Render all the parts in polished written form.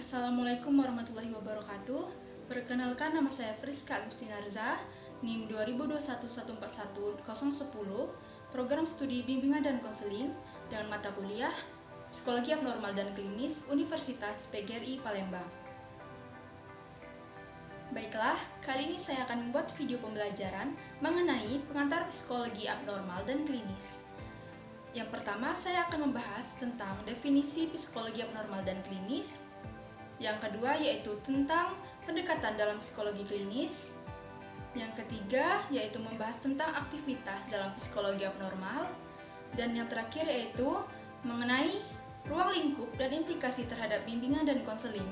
Assalamualaikum warahmatullahi wabarakatuh. Perkenalkan, nama saya Priska Agustina Rza, NIM 2021141010, Program Studi Bimbingan dan Konseling dengan mata kuliah Psikologi Abnormal dan Klinis Universitas PGRI Palembang. Baiklah, kali ini saya akan membuat video pembelajaran mengenai pengantar psikologi abnormal dan klinis. Yang pertama, saya akan membahas tentang definisi psikologi abnormal dan klinis. Yang kedua yaitu tentang pendekatan dalam psikologi klinis. Yang ketiga yaitu membahas tentang aktivitas dalam psikologi abnormal. Dan yang terakhir yaitu mengenai ruang lingkup dan implikasi terhadap bimbingan dan konseling.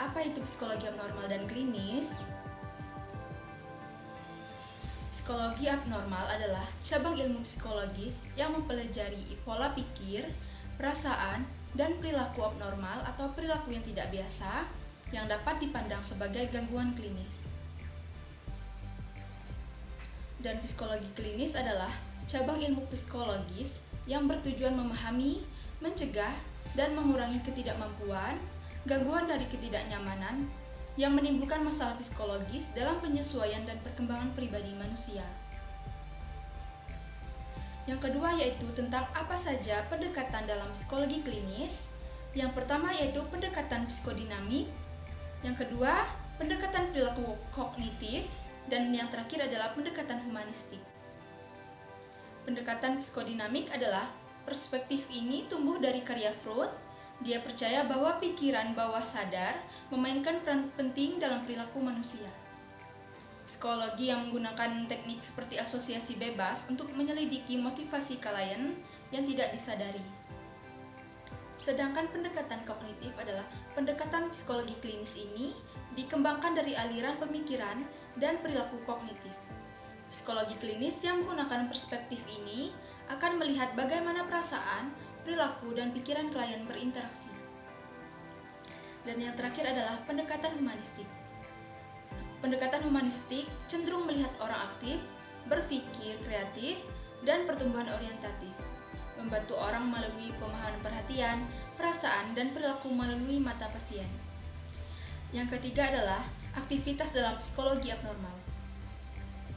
Apa itu psikologi abnormal dan klinis? Psikologi abnormal adalah cabang ilmu psikologis yang mempelajari pola pikir, perasaan, dan perilaku abnormal atau perilaku yang tidak biasa yang dapat dipandang sebagai gangguan klinis. Dan psikologi klinis adalah cabang ilmu psikologis yang bertujuan memahami, mencegah, dan mengurangi ketidakmampuan, gangguan dari ketidaknyamanan yang menimbulkan masalah psikologis dalam penyesuaian dan perkembangan pribadi manusia. Yang kedua yaitu tentang apa saja pendekatan dalam psikologi klinis. Yang pertama yaitu pendekatan psikodinamik, yang kedua pendekatan perilaku kognitif, dan yang terakhir adalah pendekatan humanistik. Pendekatan psikodinamik adalah perspektif ini tumbuh dari karya Freud. Dia percaya bahwa pikiran bawah sadar memainkan peran penting dalam perilaku manusia. Psikologi yang menggunakan teknik seperti asosiasi bebas untuk menyelidiki motivasi klien yang tidak disadari. Sedangkan pendekatan kognitif adalah pendekatan psikologi klinis ini dikembangkan dari aliran pemikiran dan perilaku kognitif. Psikologi klinis yang menggunakan perspektif ini akan melihat bagaimana perasaan, perilaku, dan pikiran klien berinteraksi. Dan yang terakhir adalah pendekatan humanistik. Pendekatan humanistik cenderung melihat orang aktif, berpikir kreatif, dan pertumbuhan orientatif, membantu orang melalui pemahaman perhatian, perasaan, dan perilaku melalui mata pasien. Yang ketiga adalah aktivitas dalam psikologi abnormal.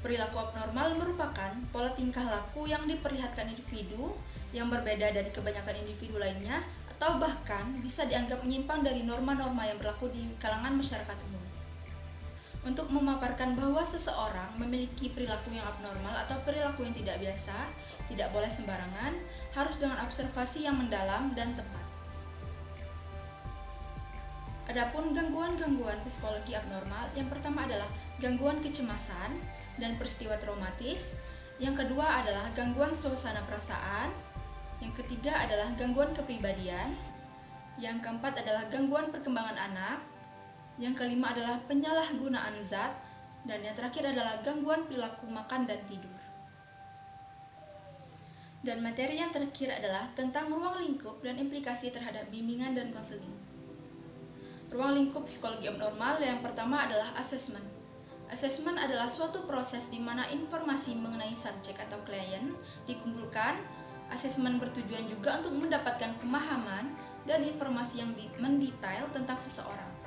Perilaku abnormal merupakan pola tingkah laku yang diperlihatkan individu yang berbeda dari kebanyakan individu lainnya atau bahkan bisa dianggap menyimpang dari norma-norma yang berlaku di kalangan masyarakat umum. Untuk memaparkan bahwa seseorang memiliki perilaku yang abnormal atau perilaku yang tidak biasa, tidak boleh sembarangan, harus dengan observasi yang mendalam dan tepat. Adapun gangguan-gangguan psikologi abnormal, yang pertama adalah gangguan kecemasan dan peristiwa traumatis, yang kedua adalah gangguan suasana perasaan, yang ketiga adalah gangguan kepribadian, yang keempat adalah gangguan perkembangan anak, yang kelima adalah penyalahgunaan zat, dan yang terakhir adalah gangguan perilaku makan dan tidur. Dan materi yang terakhir adalah tentang ruang lingkup dan implikasi terhadap bimbingan dan konseling. Ruang lingkup psikologi abnormal yang pertama adalah asesmen. Asesmen adalah suatu proses di mana informasi mengenai subjek atau klien dikumpulkan. Asesmen bertujuan juga untuk mendapatkan pemahaman dan informasi yang mendetail tentang seseorang.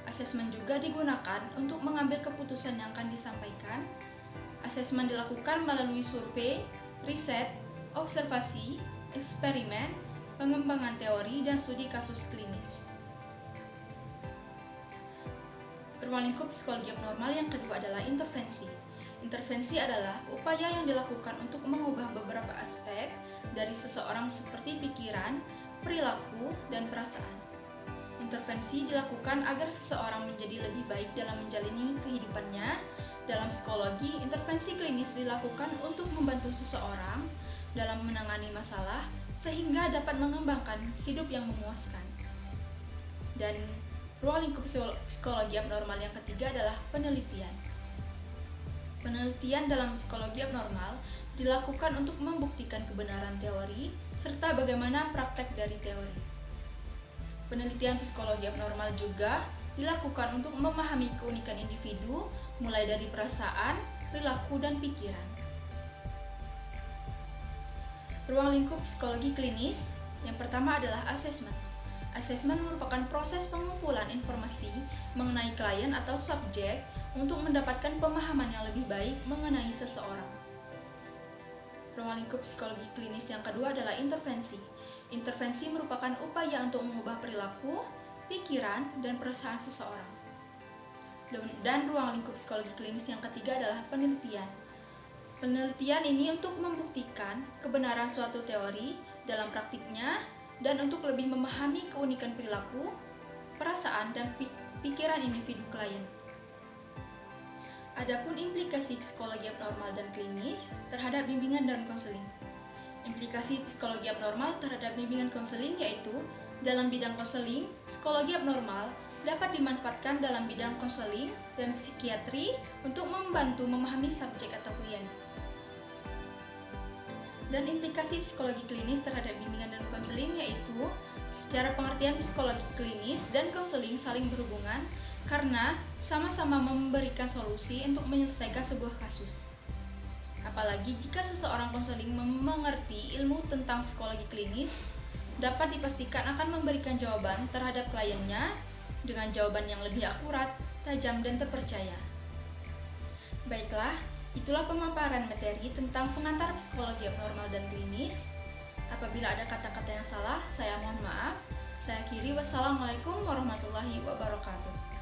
Asesmen juga digunakan untuk mengambil keputusan yang akan disampaikan. Asesmen dilakukan melalui survei, riset, observasi, eksperimen, pengembangan teori, dan studi kasus klinis. Ruang lingkup psikologi abnormal yang kedua adalah intervensi. Intervensi adalah upaya yang dilakukan untuk mengubah beberapa aspek dari seseorang seperti pikiran, perilaku, dan perasaan. Intervensi dilakukan agar seseorang menjadi lebih baik dalam menjalani kehidupannya. Dalam psikologi, intervensi klinis dilakukan untuk membantu seseorang dalam menangani masalah sehingga dapat mengembangkan hidup yang memuaskan. Dan ruang lingkup psikologi abnormal yang ketiga adalah penelitian. Penelitian dalam psikologi abnormal dilakukan untuk membuktikan kebenaran teori serta bagaimana praktek dari teori. Penelitian psikologi abnormal juga dilakukan untuk memahami keunikan individu mulai dari perasaan, perilaku, dan pikiran. Ruang lingkup psikologi klinis Yang pertama adalah asesmen. Asesmen merupakan proses pengumpulan informasi mengenai klien atau subjek untuk mendapatkan pemahaman yang lebih baik mengenai seseorang. Ruang lingkup psikologi klinis yang kedua adalah intervensi. Intervensi merupakan upaya untuk mengubah perilaku, pikiran, dan perasaan seseorang. Dan ruang lingkup psikologi klinis yang ketiga adalah penelitian. Penelitian ini untuk membuktikan kebenaran suatu teori dalam praktiknya dan untuk lebih memahami keunikan perilaku, perasaan, dan pikiran individu klien. Adapun implikasi psikologi abnormal dan klinis terhadap bimbingan dan konseling. Implikasi psikologi abnormal terhadap bimbingan konseling yaitu dalam bidang konseling, psikologi abnormal dapat dimanfaatkan dalam bidang konseling dan psikiatri untuk membantu memahami subjek atau klien. Dan implikasi psikologi klinis terhadap bimbingan dan konseling yaitu secara pengertian psikologi klinis dan konseling saling berhubungan karena sama-sama memberikan solusi untuk menyelesaikan sebuah kasus. Apalagi jika seseorang konseling mengerti ilmu tentang psikologi klinis, dapat dipastikan akan memberikan jawaban terhadap kliennya dengan jawaban yang lebih akurat, tajam, dan terpercaya. Baiklah, itulah pemaparan materi tentang pengantar psikologi abnormal dan klinis. Apabila ada kata-kata yang salah, saya mohon maaf. Saya akhiri, wassalamualaikum warahmatullahi wabarakatuh.